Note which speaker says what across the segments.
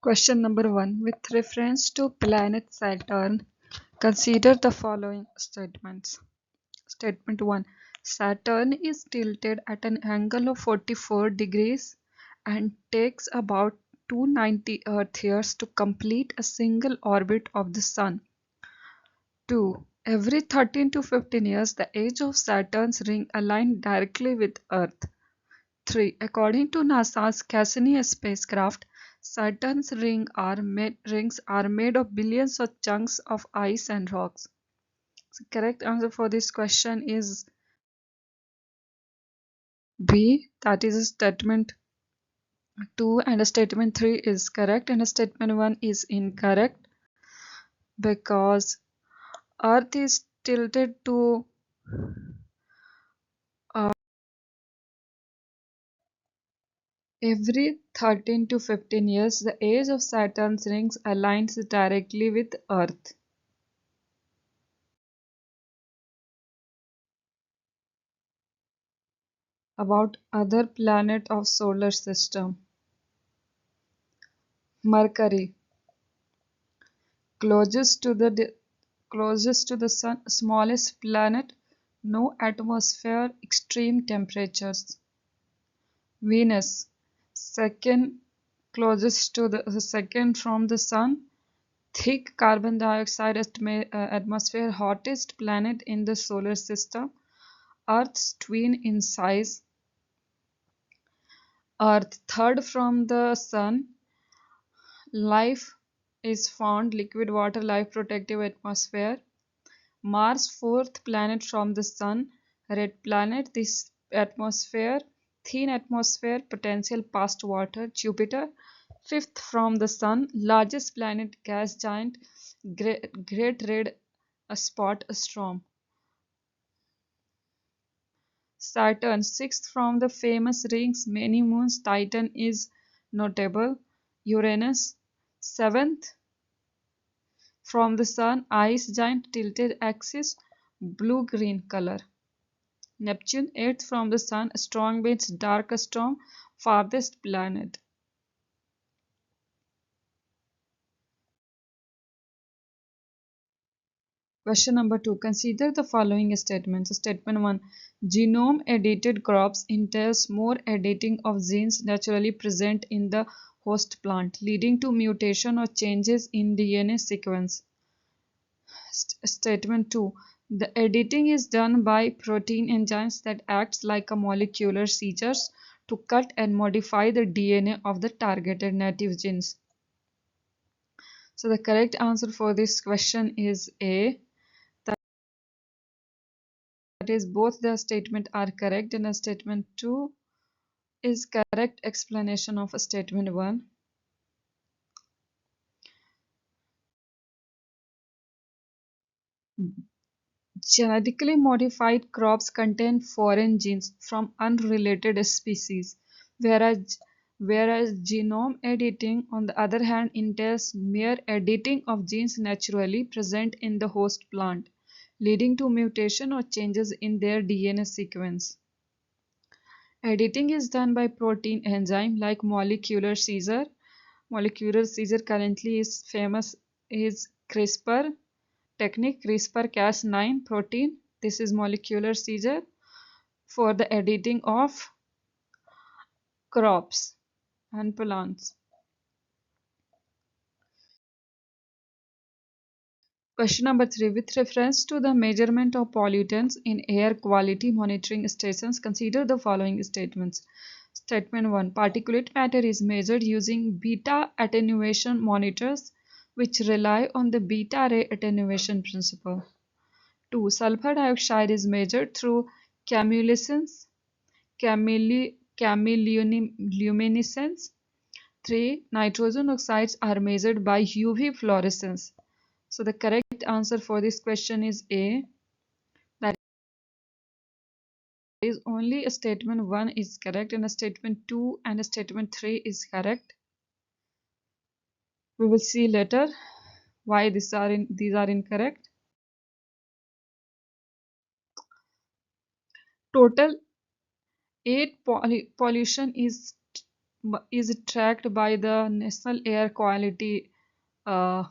Speaker 1: Question number 1. With reference to planet Saturn, consider the following statements. Statement 1. Saturn is tilted at an angle of 44 degrees and takes about 290 Earth years to complete a single orbit of the Sun. 2. Every 13 to 15 years, the edge of Saturn's ring aligns directly with Earth. 3. According to NASA's Cassini spacecraft, Saturn's rings are made of billions of chunks of ice and rocks. The correct answer for this question is B. That is statement 2, and statement 3 is correct, and statement 1 is incorrect because Earth is tilted to every 13 to 15 years. The age of Saturn's rings aligns directly with Earth. About other planet of solar system. Mercury, closest to the sun, smallest planet, no atmosphere, extreme temperatures. Venus, second closest to the second from the sun, thick carbon dioxide atmosphere, hottest planet in the solar system. Earth's twin in size. Earth, third from the sun. Life is found, liquid water, life, protective atmosphere. Mars, fourth planet from the sun, red planet, this atmosphere, thin atmosphere, potential past water. Jupiter, fifth from the sun, largest planet, gas giant, great red spot storm. Saturn, sixth from the famous rings, many moons, Titan is notable. Uranus, seventh from the sun, ice giant, tilted axis, blue-green color. Neptune, eighth from the sun, strong winds, dark storm, farthest planet. Question number 2. Consider the following statements. Statement 1. Genome edited crops entails more editing of genes naturally present in the host plant, leading to mutation or changes in DNA sequence. Statement 2. The editing is done by protein enzymes that acts like a molecular scissors to cut and modify the DNA of the targeted native genes. So the correct answer for this question is A. That is, both the statement are correct, and statement 2 is correct explanation of statement 1. Genetically modified crops contain foreign genes from unrelated species, whereas genome editing, on the other hand, entails mere editing of genes naturally present in the host plant, leading to mutation or changes in their DNA sequence. Editing is done by protein enzyme like molecular scissor. Molecular scissor currently is famous is CRISPR technique, CRISPR-Cas9 protein. This is molecular scissor for the editing of crops and plants. Question number 3. With reference to the measurement of pollutants in air quality monitoring stations, consider the following statements. Statement 1. Particulate matter is measured using beta attenuation monitors, which rely on the beta ray attenuation principle. 2. Sulfur dioxide is measured through chemiluminescence. 3. Nitrogen oxides are measured by UV fluorescence. So the correct answer for this question is A. That is, only statement 1 is correct, and statement 2 and statement 3 is correct. We will see later why these are incorrect. Total 8 pollution is is tracked by the National Air Quality uh,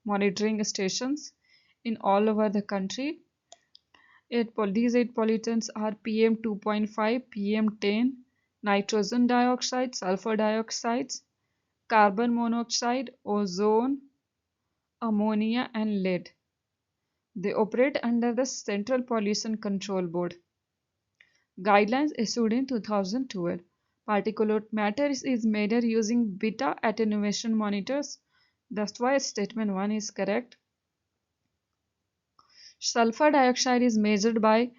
Speaker 1: monitoring stations in all over the country. These eight pollutants are PM 2.5, PM 10, nitrogen dioxide, sulfur dioxides, carbon monoxide, ozone, ammonia, and lead. They operate under the Central Pollution Control Board. Guidelines issued in 2012. Particulate matter is measured using beta attenuation monitors. That's why statement 1 is correct. Sulfur dioxide is measured by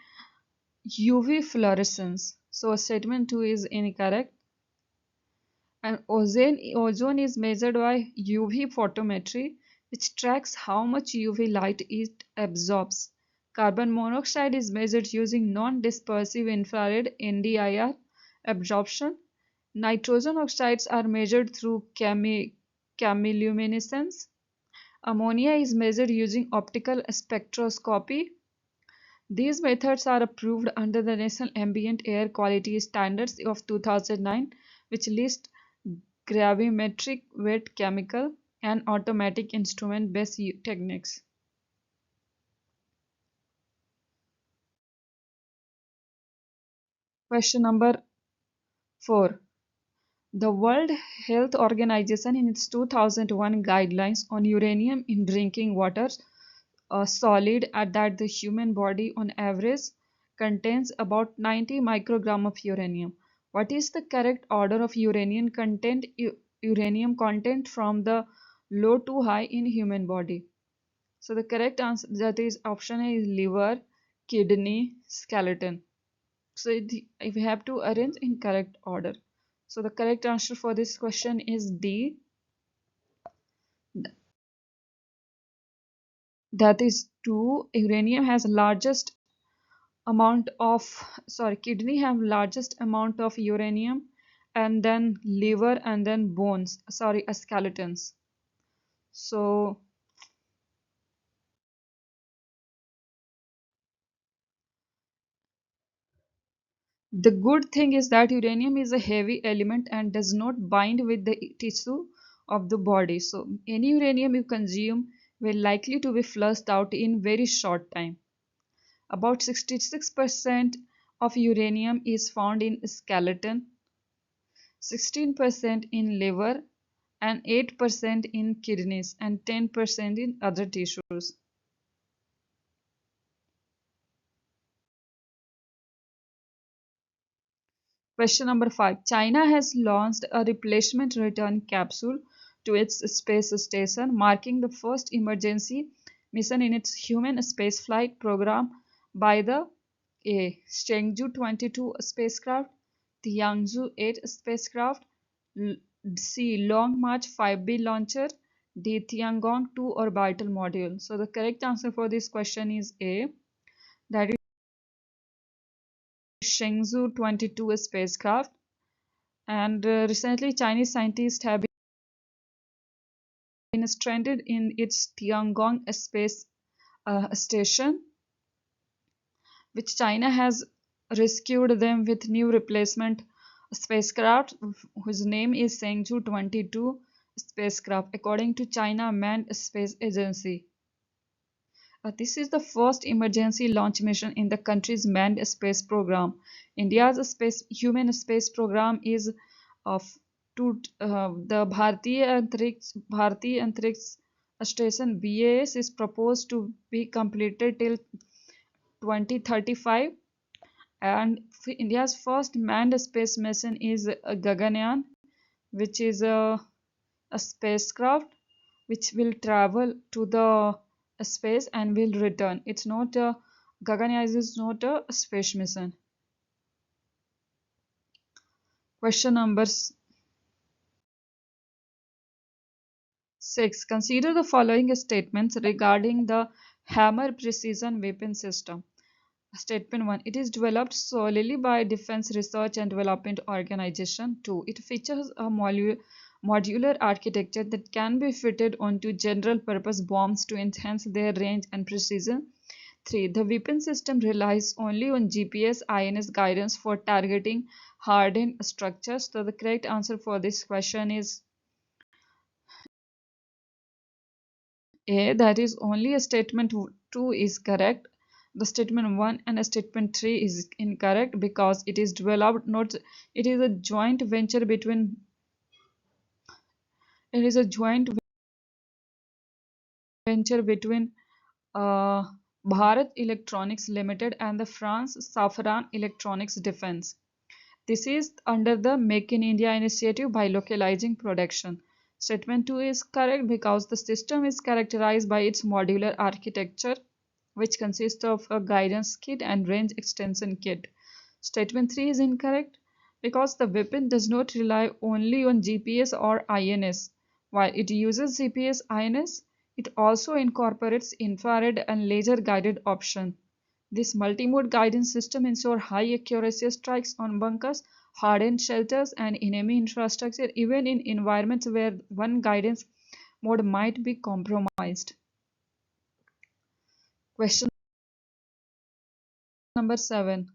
Speaker 1: UV fluorescence. So statement 2 is incorrect. And ozone is measured by UV photometry, which tracks how much UV light it absorbs. Carbon monoxide is measured using non-dispersive infrared NDIR absorption. Nitrogen oxides are measured through chemiluminescence. Ammonia is measured using optical spectroscopy. These methods are approved under the National Ambient Air Quality Standards of 2009, which list gravimetric wet chemical and automatic instrument based techniques. Question number 4. The World Health Organization in its 2001 guidelines on uranium in drinking water, a solid at that the human body on average contains about 90 microgram of uranium. What is the correct order of uranium content from the low to high in human body? So the correct answer that is option A is liver, kidney, skeleton. So if we have to arrange in correct order. So the correct answer for this question is D. That is 2. Uranium has largest amount of kidney have largest amount of uranium, and then liver, and then bones, skeletons. So the good thing is that uranium is a heavy element and does not bind with the tissue of the body. So any uranium you consume will likely to be flushed out in very short time. About 66% of uranium is found in skeleton, 16% in liver, and 8% in kidneys, and 10% in other tissues. Question number 5. China has launched a replacement return capsule to its space station, marking the first emergency mission in its human spaceflight program by the A. Chengdu 22 spacecraft, Tianzhou 8 spacecraft, C. Long March 5B launcher, D. Tiangong 2 orbital module. So the correct answer for this question is A. That is Shenzhou 22 spacecraft. And recently, Chinese scientists have been stranded in its Tiangong space station, which China has rescued them with new replacement spacecraft, whose name is Shenzhou 22 spacecraft, according to China Manned Space Agency. This is the first emergency launch mission in the country's manned space program. India's human space program is of the Bharatiya Antariksh Station BAS is proposed to be completed till 2035, and India's first manned space mission is Gaganyaan, which is a spacecraft which will travel to the space and will return. It's not a Gaganyaan is not a space mission. Question number 6. Consider the following statements regarding the Hammer precision weapon system. Statement 1. It is developed solely by Defense Research and Development Organization. 2. It features a modular architecture that can be fitted onto general purpose bombs to enhance their range and precision. 3. The weapon system relies only on GPS INS guidance for targeting hardened structures. So the correct answer for this question is A, that is only a statement 2 is correct. The statement 1 and a statement 3 is incorrect because it is developed not it is a joint venture between it is a joint venture between uh, Bharat Electronics Limited and the France Safran Electronics Defense. This is under the Make in India initiative by localizing production. Statement 2 is correct because the system is characterized by its modular architecture, which consists of a guidance kit and range extension kit. Statement 3 is incorrect because the weapon does not rely only on GPS or INS. While it uses GPS INS, it also incorporates infrared and laser guided option. This multi-mode guidance system ensures high accuracy strikes on bunkers, hardened shelters, and enemy infrastructure, even in environments where one guidance mode might be compromised. Question number 7.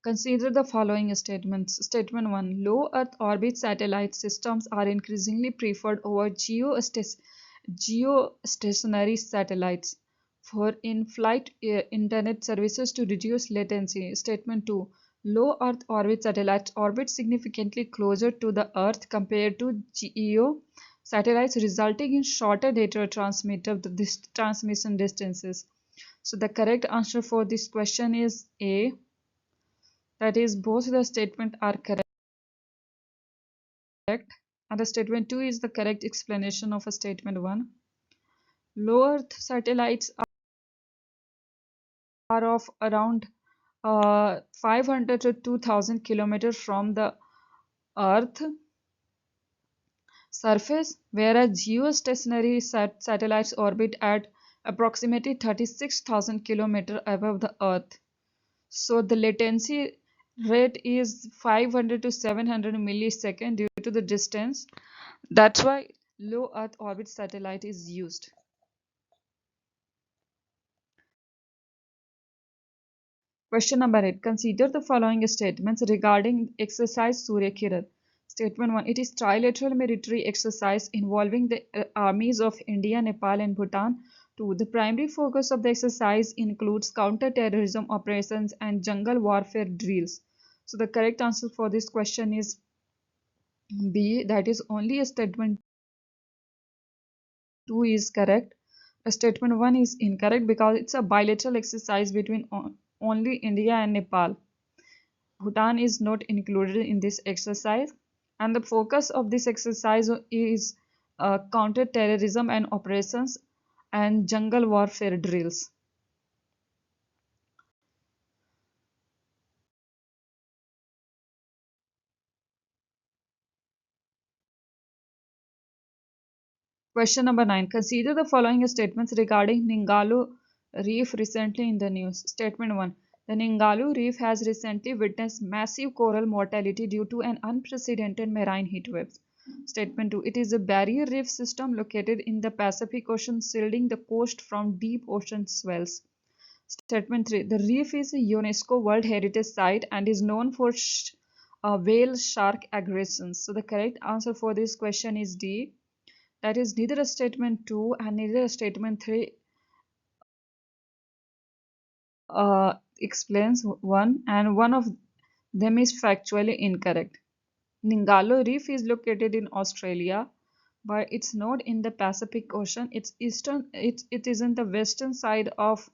Speaker 1: Consider the following statements. Statement 1. Low Earth orbit satellite systems are increasingly preferred over geostationary satellites for in-flight internet services to reduce latency. Statement 2. Low Earth orbit satellites orbit significantly closer to the Earth compared to GEO satellites, resulting in shorter data transmission distances. So the correct answer for this question is A. That is, both the statements are correct, and the statement 2 is the correct explanation of a statement 1. Low Earth satellites are of around 500 to 2000 kilometers from the Earth surface, whereas geostationary satellites orbit at approximately 36,000 kilometers above the Earth. So the latency rate is 500 to 700 milliseconds due to the distance. That's why low Earth orbit satellite is used. Question number 8. Consider the following statements regarding exercise Surya Kiran. Statement 1. It is trilateral military exercise involving the armies of India, Nepal and Bhutan. 2. The primary focus of the exercise includes counter-terrorism operations and jungle warfare drills. So the correct answer for this question is B. That is only a statement 2 is correct. Statement 1 is incorrect because it's a bilateral exercise between only India and Nepal. Bhutan is not included in this exercise, and the focus of this exercise is counter-terrorism and operations and jungle warfare drills. Question number 9. Consider the following statements regarding Ningalu Reef recently in the news. Statement 1. The Ningalu Reef has recently witnessed massive coral mortality due to an unprecedented marine heat wave. Statement 2. It is a barrier reef system located in the Pacific Ocean, shielding the coast from deep ocean swells. Statement 3. The reef is a UNESCO World Heritage Site and is known for whale shark aggressions. So the correct answer for this question is D. That is, neither a statement 2 and neither a statement 3 explains one, and one of them is factually incorrect. Ningalo Reef is located in Australia, but it's not in the Pacific Ocean. It is in the western side of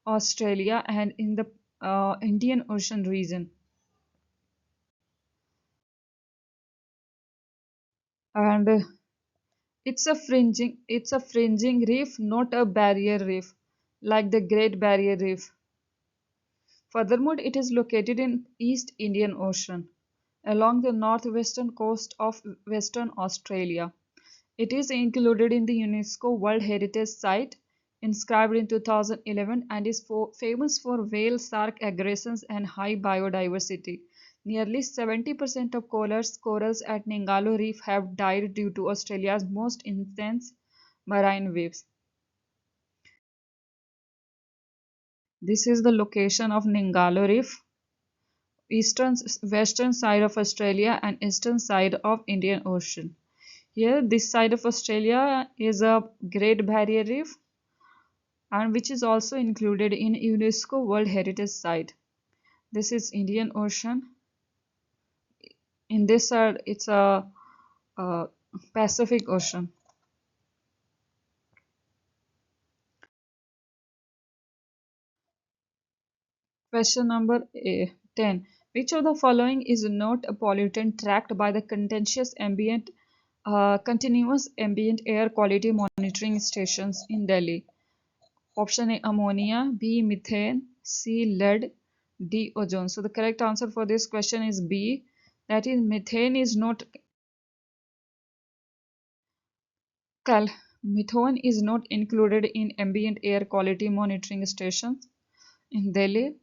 Speaker 1: Australia and in the Indian Ocean region. And it's a fringing reef, not a barrier reef, like the Great Barrier Reef. Furthermore, it is located in East Indian Ocean, along the northwestern coast of Western Australia. It is included in the UNESCO World Heritage Site, inscribed in 2011, and is famous for whale shark aggressions and high biodiversity. Nearly 70% of corals at Ningalo Reef have died due to Australia's most intense marine waves. This is the location of Ningalo Reef. western side of Australia and eastern side of Indian Ocean. Here, this side of Australia is a Great Barrier Reef, and which is also included in UNESCO World Heritage Site. This is Indian Ocean. In this side, it's a Pacific Ocean. Question number 10. Which of the following is not a pollutant tracked by the continuous ambient air quality monitoring stations in Delhi? Option A, ammonia, B, methane, C, lead, D, ozone. So the correct answer for this question is B. That is, cal methane is not included in ambient air quality monitoring stations in Delhi.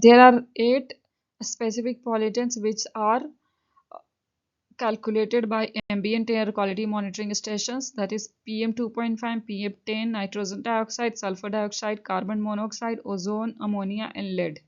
Speaker 1: There are 8 specific pollutants which are calculated by ambient air quality monitoring stations, that is PM 2.5, PM 10, nitrogen dioxide, sulfur dioxide, carbon monoxide, ozone, ammonia and lead.